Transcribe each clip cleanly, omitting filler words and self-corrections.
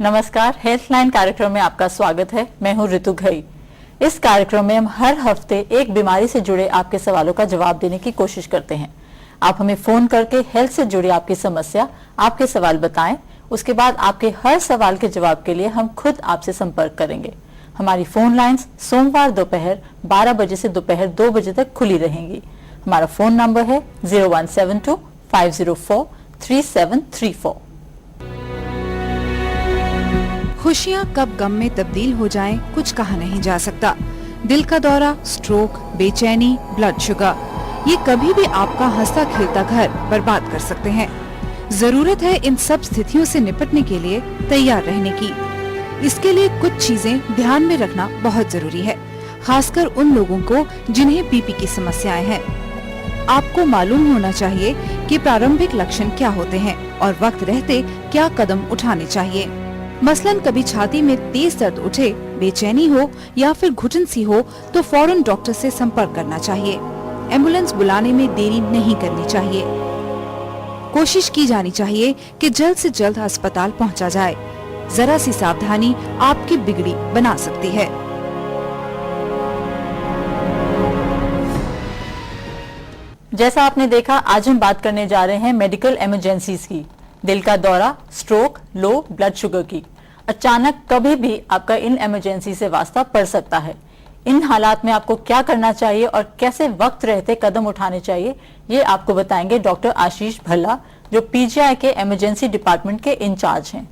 नमस्कार, health line कार्यक्रम में आपका स्वागत है। मैं हूं ऋतु घई। इस कार्यक्रम में हम हर हफ्ते एक बीमारी से जुड़े आपके सवालों का जवाब देने की कोशिश करते हैं। आप हमें फोन करके हेल्थ से जुड़ी आपकी समस्या, आपके सवाल बताएं। उसके बाद आपके हर सवाल के जवाब के लिए हम खुद आपसे संपर्क करेंगे। हमारी फोन लाइन्स सोमवार दोपहर 12 बजे से दोपहर 2 बजे तक खुली रहेंगी। हमारा फोन नंबर है 0172-504-3734। खुशियाँ कब गम में तब्दील हो जाएं, कुछ कहा नहीं जा सकता। दिल का दौरा, स्ट्रोक, बेचैनी, ब्लड शुगर, ये कभी भी आपका हंसता खेलता घर बर्बाद कर सकते हैं। जरूरत है इन सब स्थितियों से निपटने के लिए तैयार रहने की। इसके लिए कुछ चीजें ध्यान में रखना बहुत जरूरी है, खासकर उन लोगों को जिन्हें बीपी की समस्याएं हैं। आपको मालूम होना चाहिए कि प्रारंभिक लक्षण क्या होते हैं और वक्त रहते क्या कदम उठाने चाहिए। मसलन कभी छाती में तेज दर्द उठे, बेचैनी हो या फिर घुटन सी हो तो फौरन डॉक्टर से संपर्क करना चाहिए। एम्बुलेंस बुलाने में देरी नहीं करनी चाहिए। कोशिश की जानी चाहिए कि जल्द से जल्द अस्पताल पहुंचा जाए। जरा सी सावधानी आपकी बिगड़ी बना सकती है। जैसा आपने देखा, आज हम बात करने जा रहे हैं मेडिकल इमरजेंसीज की। दिल का दौरा, स्ट्रोक, लो ब्लड शुगर की। अचानक कभी भी आपका इन इमरजेंसी से वास्ता पड़ सकता है। इन हालात में आपको क्या करना चाहिए और कैसे वक्त रहते कदम उठाने चाहिए, ये आपको बताएंगे डॉक्टर आशीष भल्ला, जो पीजीआई के इमरजेंसी डिपार्टमेंट के इंचार्ज हैं।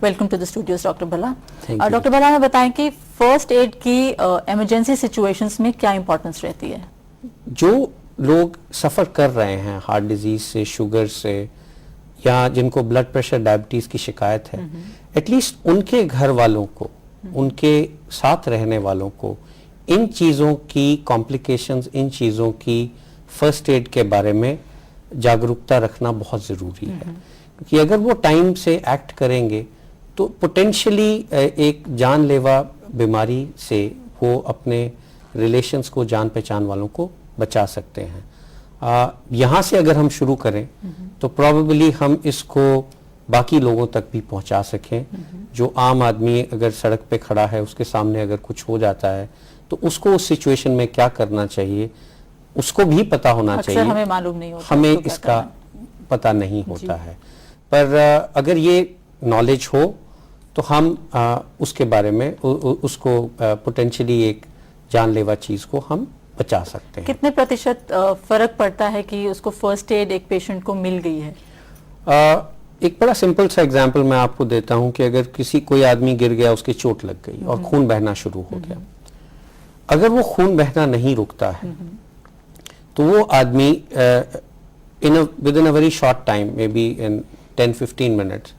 Welcome to the studios doctor Bhalla. Doctor Bhalla, हमें बताएं कि फर्स्ट एड की इमरजेंसी सिचुएशंस में क्या इंपॉर्टेंस रहती है? जो लोग सफ़र कर रहे हैं हार्ट डिजीज से, शुगर से, या जिनको ब्लड प्रेशर, डायबिटीज की शिकायत है, एटलीस्ट उनके घर वालों को, उनके साथ रहने वालों को इन चीज़ों की कॉम्प्लिकेशंस, इन चीज़ों की फर्स्ट एड के बारे में जागरूकता रखना बहुत ज़रूरी है। क्योंकि अगर वो टाइम से एक्ट करेंगे तो पोटेंशियली एक जानलेवा बीमारी से वो अपने रिलेशंस को, जान पहचान वालों को बचा सकते हैं। यहाँ से अगर हम शुरू करें तो प्रोबेबली हम इसको बाकी लोगों तक भी पहुंचा सकें। जो आम आदमी अगर सड़क पे खड़ा है, उसके सामने अगर कुछ हो जाता है तो उसको उस सिचुएशन में क्या करना चाहिए उसको भी पता होना चाहिए। हमें मालूम नहीं होता, हमें इसका पता नहीं होता है। पर अगर ये नॉलेज हो तो हम उसके बारे में उसको पोटेंशियली एक जानलेवा चीज को हम बचा सकते हैं। कितने प्रतिशत फर्क पड़ता है कि उसको फर्स्ट एड एक पेशेंट को मिल गई है? एक बड़ा सिंपल सा एग्जांपल मैं आपको देता हूं कि अगर कोई आदमी गिर गया, उसकी चोट लग गई और खून बहना शुरू हो गया, अगर वो खून बहना नहीं रुकता है तो वो आदमी with in a very short time, may be in 10-15 minutes,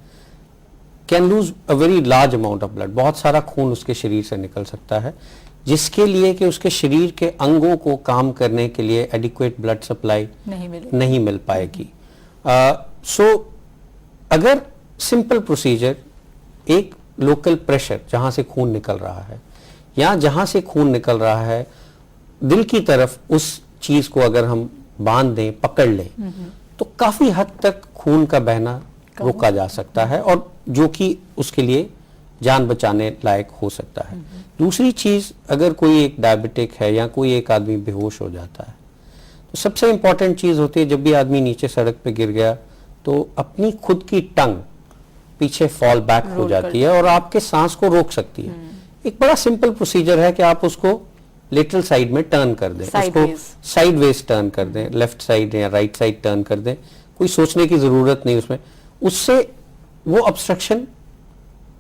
can lose a very large amount of blood. बहुत सारा खून उसके शरीर से निकल सकता है, जिसके लिए कि उसके शरीर के अंगों को काम करने के लिए एडिक्वेट ब्लड सप्लाई नहीं मिल पाएगी। अगर सिंपल प्रोसीजर, एक लोकल प्रेशर जहां से खून निकल रहा है या जहां से खून निकल रहा है दिल की तरफ, उस चीज को अगर हम बांध दें, पकड़ लें, तो काफी हद तक खून का बहना रोका जा सकता है, और जो कि उसके लिए जान बचाने लायक हो सकता है। दूसरी चीज, अगर कोई एक डायबिटिक है या कोई एक आदमी बेहोश हो जाता है, तो सबसे इंपॉर्टेंट चीज होती है, जब भी आदमी नीचे सड़क पे गिर गया तो अपनी खुद की टंग पीछे फॉल बैक हो जाती है और आपके सांस को रोक सकती है। एक बड़ा सिंपल प्रोसीजर है कि आप उसको लेटरल साइड में टर्न कर दें, उसको साइडवेज टर्न कर दें, लेफ्ट साइड या राइट साइड टर्न कर दें। कोई सोचने की जरूरत नहीं उसमें, उससे वो ऑब्स्ट्रक्शन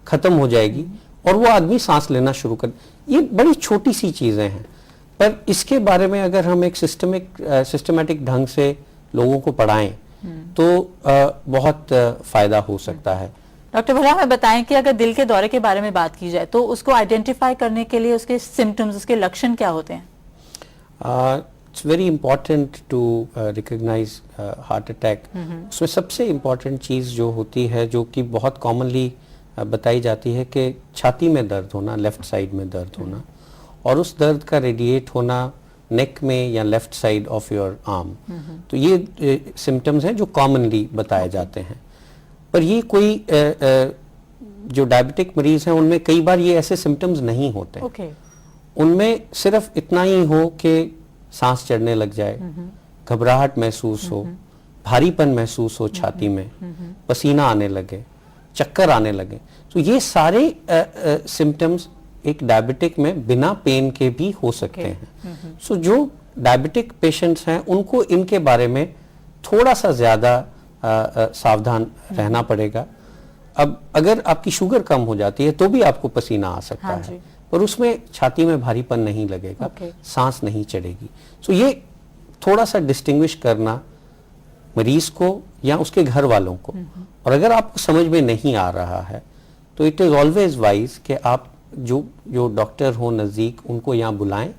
खत्म हो जाएगी और वो आदमी सांस लेना शुरू कर। ये बड़ी छोटी सी चीजें हैं, पर इसके बारे में अगर हम एक सिस्टमेटिक ढंग से लोगों को पढ़ाएं तो बहुत फायदा हो सकता है। डॉक्टर भल्ला, हमें बताएं कि अगर दिल के दौरे के बारे में बात की जाए तो उसको आइडेंटिफाई करने के लिए उसके सिम्टम्स, उसके लक्षण क्या होते हैं? It's very important to recognise heart attack. उसमें सबसे इम्पॉर्टेंट चीज जो होती है, जो कि बहुत कॉमनली बताई जाती है, कि छाती में दर्द होना, लेफ्ट साइड में दर्द होना, और उस दर्द का रेडिएट होना नेक में या left side of your arm. तो ये सिम्टम्स हैं जो कॉमनली बताए जाते हैं। पर ये कोई जो डायबिटिक मरीज हैं उनमें कई बार ये ऐसे सिम्टम्स नहीं होते। ओके। उनमें सिर्फ इतना ही हो कि सांस चढ़ने लग जाए, घबराहट महसूस हो, भारीपन महसूस हो छाती में, पसीना आने लगे, चक्कर आने लगे। तो ये सारे सिम्टम्स एक डायबिटिक में बिना पेन के भी हो सकते हैं। सो जो डायबिटिक पेशेंट्स हैं उनको इनके बारे में थोड़ा सा ज्यादा सावधान रहना पड़ेगा। अब अगर आपकी शुगर कम हो जाती है तो भी आपको पसीना आ सकता हाँ है, पर उसमें छाती में भारीपन नहीं लगेगा, सांस नहीं चढ़ेगी। सो ये थोड़ा सा डिस्टिंग्विश करना मरीज को या उसके घर वालों को। और अगर आपको समझ में नहीं आ रहा है तो इट इज ऑलवेज वाइज कि आप जो डॉक्टर हो नजदीक उनको यहाँ बुलाएं,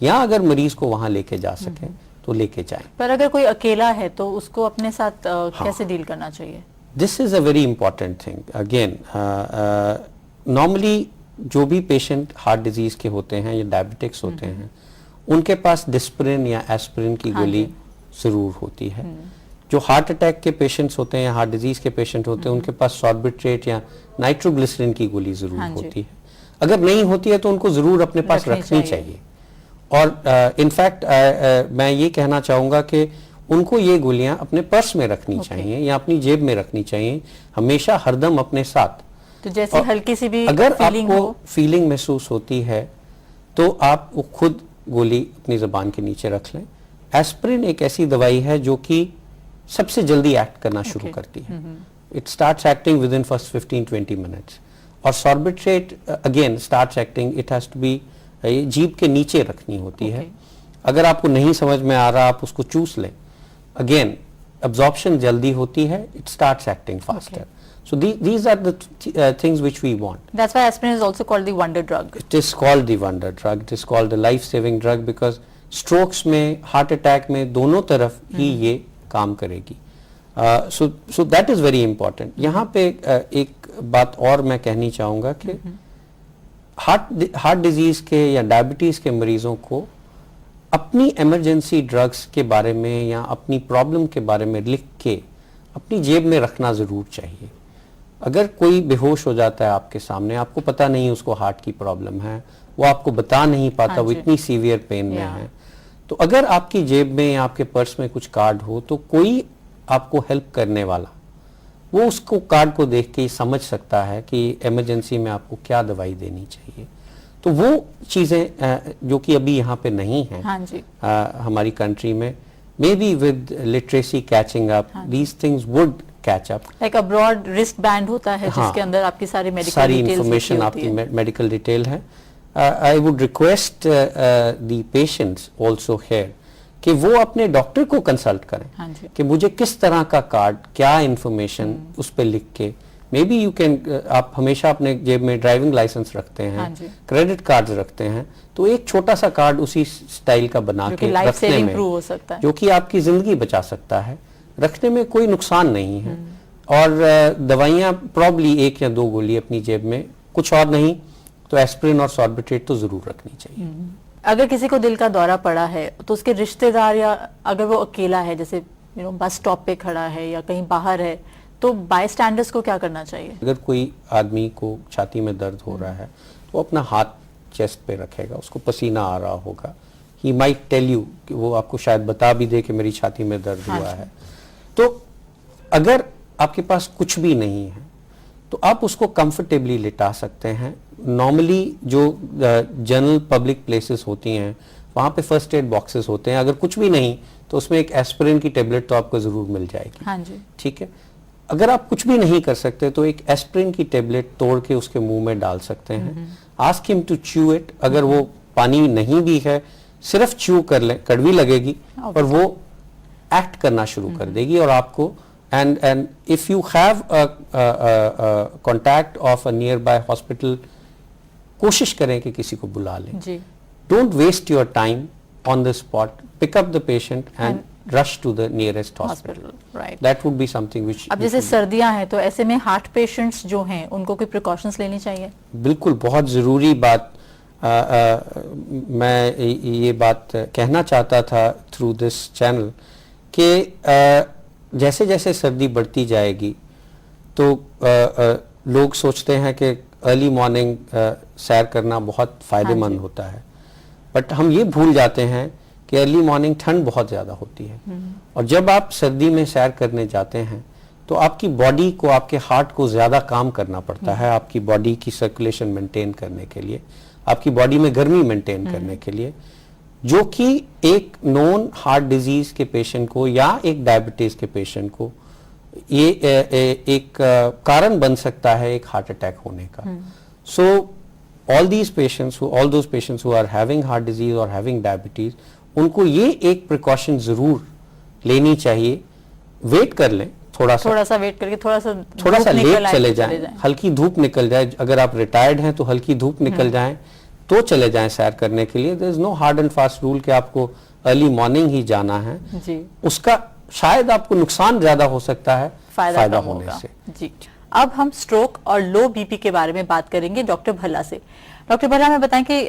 या अगर मरीज को वहां लेके जा सकें तो लेके जाएं। पर अगर कोई अकेला है तो उसको अपने साथ कैसे डील करना चाहिए? This is a very important thing. Again normally जो भी पेशेंट हार्ट डिजीज के होते हैं या डायबिटिक्स होते हैं उनके पास डिस्प्रिन या एस्पिरिन की गोली जरूर होती है। जो हार्ट अटैक के पेशेंट्स होते हैं या हार्ट डिजीज के पेशेंट होते हैं उनके पास सॉर्बिट्रेट या नाइट्रोग्लिसरीन की गोली जरूर होती है। अगर नहीं होती है तो उनको जरूर अपने पास रखनी चाहिए। और इनफैक्ट मैं ये कहना चाहूंगा कि उनको ये गोलियां अपने पर्स में रखनी चाहिए या अपनी जेब में रखनी चाहिए, हमेशा हरदम अपने साथ। तो जैसे हल्की सी भी अगर फीलिंग आपको हो, फीलिंग महसूस होती है तो आप वो खुद गोली अपनी जबान के नीचे रख लें। एस्पिरिन एक ऐसी दवाई है जो कि सबसे जल्दी एक्ट करना शुरू करती है। It starts acting within first 15-20 minutes. और Sorbitrate again starts acting, it has to be जीभ के नीचे रखनी होती है। अगर आपको नहीं समझ में आ रहा आप उसको चूस लें। अगेन अब्जॉर्प्शन जल्दी होती है, it starts acting faster. So these are the things which we want. That's why aspirin is also called the wonder drug. It is called the wonder drug. It is called the life-saving drug because strokes में, heart attack में दोनों तरफ ही ये काम करेगी। So that is very important. यहाँ पे एक बात और मैं कहनी चाहूँगा कि हार्ट डिजीज के या डायबिटीज के मरीजों को अपनी इमरजेंसी ड्रग्स के बारे में या अपनी प्रॉब्लम के बारे में लिख के अपनी जेब में रखना जरूर चाहिए। अगर कोई बेहोश हो जाता है आपके सामने, आपको पता नहीं उसको हार्ट की प्रॉब्लम है, वो आपको बता नहीं पाता, वो इतनी सीवियर पेन में है, तो अगर आपकी जेब में या आपके पर्स में कुछ कार्ड हो तो कोई आपको हेल्प करने वाला वो उसको कार्ड को देख के ही समझ सकता है कि इमरजेंसी में आपको क्या दवाई देनी चाहिए। तो वो चीजें जो कि अभी यहाँ पे नहीं है हमारी कंट्री में, may be with literacy catching up these things would catch up. Like a broad wrist band होता है जिसके अंदर आपकी सारी इंफॉर्मेशन आपकी मेडिकल डिटेल है। I would request the patients also here कि वो अपने डॉक्टर को कंसल्ट करें कि मुझे किस तरह का कार्ड, क्या इंफॉर्मेशन उस पे लिख के, मे बी यू कैन, आप हमेशा अपने जेब में ड्राइविंग लाइसेंस रखते हैं, क्रेडिट कार्ड रखते हैं, तो एक छोटा सा कार्ड उसी स्टाइल का बना के रखने में हो सकता है, जो कि आपकी जिंदगी बचा सकता है, रखने में कोई नुकसान नहीं है। और दवाइयां प्रॉब्ली 1 या 2 गोली अपनी जेब में, कुछ और नहीं तो एस्पिरिन और सॉर्बिट्रेट तो जरूर रखनी चाहिए। अगर किसी को दिल का दौरा पड़ा है तो उसके रिश्तेदार या अगर वो अकेला है, जैसे बस स्टॉप पे खड़ा है या कहीं बाहर है, तो बाय स्टैंडर्ड्स को क्या करना चाहिए? अगर कोई आदमी को छाती में दर्द हो रहा है तो अपना हाथ चेस्ट पे रखेगा, उसको पसीना आ रहा होगा, ही माइट टेल यू, कि वो आपको शायद बता भी दे कि मेरी छाती में दर्द हुआ है। तो अगर आपके पास कुछ भी नहीं है तो आप उसको कंफर्टेबली लिटा सकते हैं। नॉर्मली जो जनरल पब्लिक प्लेसेस होती हैं वहां पे फर्स्ट एड बॉक्सेस होते हैं, अगर कुछ भी नहीं तो उसमें एक एस्पिरिन की टेबलेट तो आपको जरूर मिल जाएगी। हाँ जी, ठीक है। अगर आप कुछ भी नहीं कर सकते तो एक एस्पिरिन की टेबलेट तोड़ के उसके मुंह में डाल सकते हैं। Ask him to chew it. अगर वो पानी नहीं भी है, सिर्फ च्यू कर ले, कड़वी लगेगी पर वो एक्ट करना शुरू कर देगी और आपको and if you have a contact of a nearby hospital, कोशिश करें कि किसी को बुला लें। Don't waste your time on the spot. Pick up the patient and rush to the nearest hospital. Right. That would be something which. अब जैसे सर्दियां हैं तो ऐसे में हार्ट पेशेंट्स जो हैं उनको कोई प्रिकॉशंस लेनी चाहिए? बिल्कुल, बहुत जरूरी बात। मैं ये बात कहना चाहता था थ्रू दिस चैनल कि जैसे जैसे सर्दी बढ़ती जाएगी तो लोग सोचते हैं कि अर्ली मॉर्निंग सैर करना बहुत फायदेमंद होता है, बट हम ये भूल जाते हैं कि अर्ली मॉर्निंग ठंड बहुत ज़्यादा होती है, और जब आप सर्दी में सैर करने जाते हैं तो आपकी बॉडी को, आपके हार्ट को ज़्यादा काम करना पड़ता है आपकी बॉडी की सर्कुलेशन मेंटेन करने के लिए, आपकी बॉडी में गर्मी मेंटेन करने के लिए, जो कि एक नॉन हार्ट डिजीज के पेशेंट को या एक डायबिटीज के पेशेंट को ये एक कारण बन सकता है एक हार्ट अटैक होने का। So all those patients who are having heart disease और हैविंग डायबिटीज, उनको ये एक प्रिकॉशन जरूर लेनी चाहिए, वेट कर लें, थोड़ा सा वेट करके थोड़ा सा लेट चले जाएं, हल्की धूप निकल जाए, अगर आप रिटायर्ड हैं तो हल्की धूप निकल जाए तो चले जाएं सैर करने के लिए। There is no hard and fast rule कि आपको अर्ली मॉर्निंग ही जाना है जी। उसका शायद आपको नुकसान ज्यादा हो सकता है फायदा होने से जी। अब हम स्ट्रोक और लो बीपी के बारे में बात करेंगे डॉक्टर भल्ला से। डॉक्टर भल्ला, हमें बताएं कि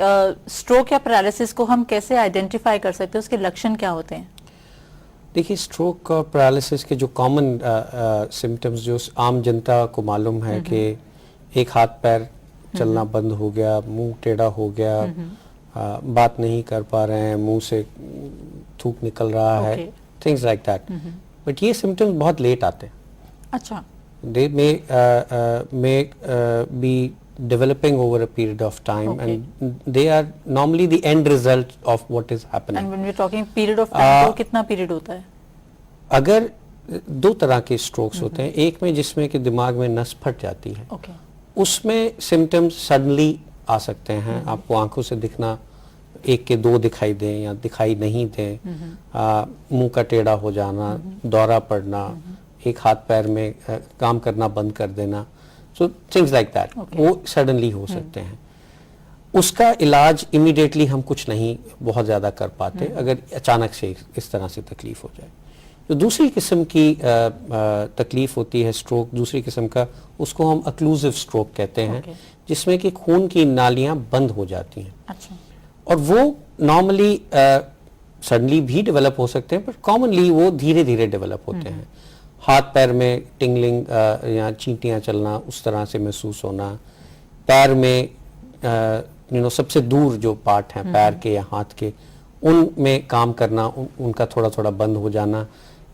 स्ट्रोक या पैरालिसिस को हम कैसे आइडेंटिफाई कर सकते हैं, उसके लक्षण क्या होते हैं? देखिए, स्ट्रोक और पैरालिसिस के जो कॉमन सिम्टम्स जो आम जनता को मालूम है कि एक हाथ पैर चलना बंद हो गया, मुंह टेढ़ा हो गया, बात नहीं कर पा रहे हैं, मुंह से थूक निकल रहा है, थिंग्स लाइक दैट। बट ये सिम्टम्स बहुत लेट आते हैं। अच्छा। दे may be developing over a period of time, and they are normally the end result of what is happening. And when we're talking period of time, तो कितना period होता है? अगर दो तरह के स्ट्रोक्स होते हैं, एक में जिसमें कि दिमाग में नस फट जाती है, उसमें सिम्टम्स सडनली आ सकते हैं, आपको आंखों से दिखना, एक के दो दिखाई दें या दिखाई नहीं दें, मुंह का टेढ़ा हो जाना, दौरा पड़ना, एक हाथ पैर में काम करना बंद कर देना, सो थिंग्स लाइक दैट, वो सडनली हो सकते हैं। उसका इलाज इमीडिएटली हम कुछ नहीं बहुत ज़्यादा कर पाते अगर अचानक से इस तरह से तकलीफ हो जाए। जो दूसरी किस्म की तकलीफ होती है स्ट्रोक, दूसरी किस्म का, उसको हम अक्लूसिव स्ट्रोक कहते हैं, जिसमें कि खून की नालियां बंद हो जाती हैं। अच्छा। और वो नॉर्मली सडनली भी डेवलप हो सकते हैं, पर कॉमनली वो धीरे धीरे डेवलप होते हैं। हाथ पैर में टिंगलिंग या चींटियां चलना, उस तरह से महसूस होना, पैर में सबसे दूर जो पार्ट हैं पैर के या हाथ के, उनमें काम करना, उनका थोड़ा थोड़ा बंद हो जाना,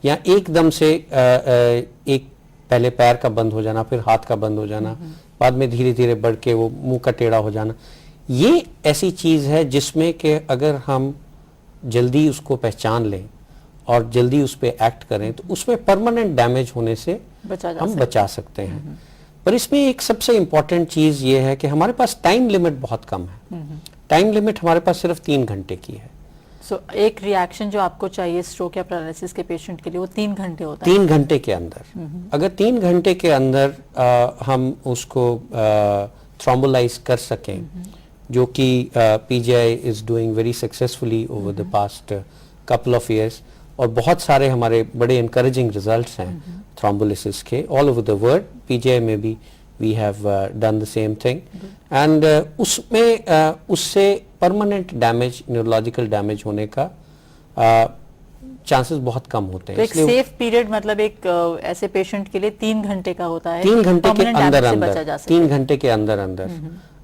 या एकदम से एक पहले पैर का बंद हो जाना, फिर हाथ का बंद हो जाना, बाद में धीरे धीरे बढ़ के वो मुंह का टेढ़ा हो जाना। ये ऐसी चीज है जिसमें कि अगर हम जल्दी उसको पहचान लें और जल्दी उस पर एक्ट करें तो उसमें परमानेंट डैमेज होने से हम बचा सकते हैं। पर इसमें एक सबसे इम्पोर्टेंट चीज ये है कि हमारे पास टाइम लिमिट बहुत कम है। टाइम लिमिट हमारे पास सिर्फ 3 घंटे की है। एक रिएक्शन जो आपको चाहिए स्ट्रोक या पैरालिसिस के पेशेंट के लिए, वो 3 घंटे होता है। 3 घंटे के अंदर, अगर 3 घंटे के अंदर हम उसको थ्रोम्बोलाइज कर सकें, जो कि PGI is doing very successfully over the past couple of years, और बहुत सारे हमारे बड़े एनकरेजिंग रिजल्ट्स हैं थ्रोम्बोलिसिस के all over the world. PGI में भी we have done the same thing, and उसमें उससे परमानेंट डैमेज, न्यूरोलॉजिकल डैमेज होने का चांसेस बहुत कम होते हैं। तो एक सेफ पीरियड मतलब एक ऐसे पेशेंट के लिए 3 घंटे का होता है, 3 घंटे के अंदर अंदर, 3 घंटे के अंदर अंदर।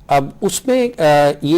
अब उसमें ये